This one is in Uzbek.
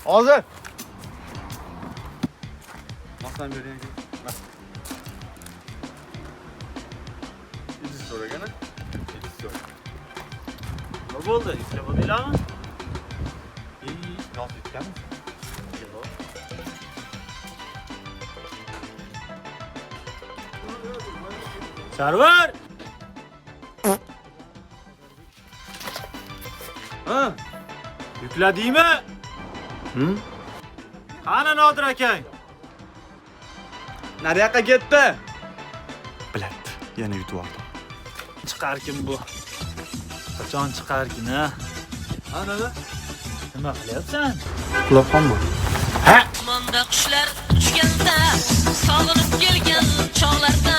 Hozir. Masdan bering. Idiz so'ragani? Idiz so'ra. Nima bo'ldi? Ishlab bo'ldinglarmi? Yoz yetganmi? Yo'q. Sarvar! Ha? Yukladingmi? Qani Nodir akang? Nariyoqqa ketdi? Bilat, yana yutib oldim. Chiqarkin bu. Qachon chiqarkin, ha? Ana. Nima qilyapsan? Uxlabqon bu. Osmonda qushlar uchganda, sog'inib kelgan chog'larda